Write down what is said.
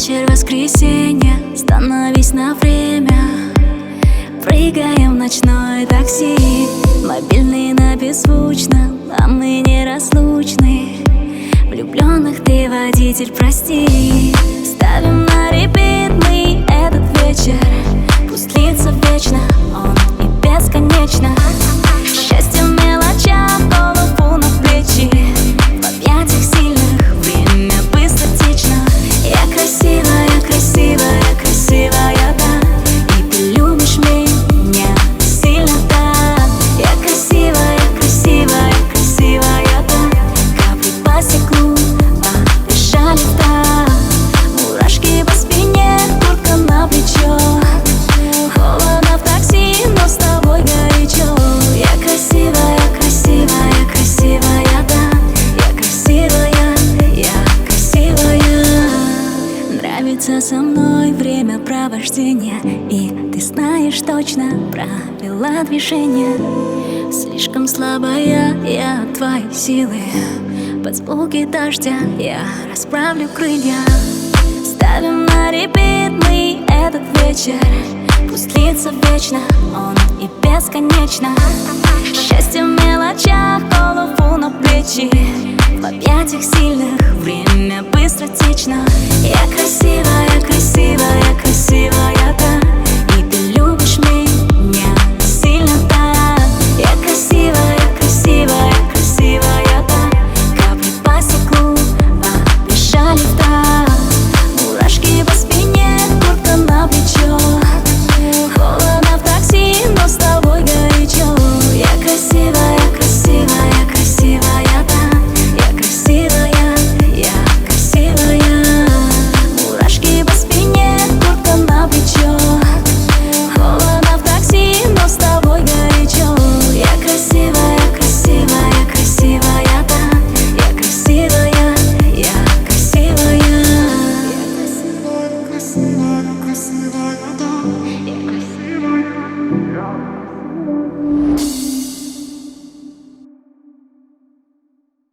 Вечер воскресенья, становись на время. Прыгаем в ночное такси, мобильный на беззвучном, а мы неразлучны. Влюбленных ты водитель, прости. Ставим на репит мы этот вечер. Пусть длится вечно, он и бесконечно. Счастье в мелочах, голову на плечи. В объятиях сильных время быстро течно. Я красивая, красивая, красивая, да. И ты любишь меня сильно, да. Я красивая, красивая, красивая, да. Капли по стеклу побежали, да. Мурашки по спине, куртка на плечо. Холодно в такси, но с тобой горячо. Я красивая, красивая, красивая, да. Я красивая, я красивая. Нравится со мной время провождения, и ты знаешь точно правила движения. Слишком слабая я от твоей силы. Под звуки дождя я расправлю крылья. Ставим на репит мы этот вечер. Пусть длится вечно, он и бесконечно. Счастье в мелочах, голову на плечи. В объятиях сильных время быстро течно. Я красивая, красивая, красивая.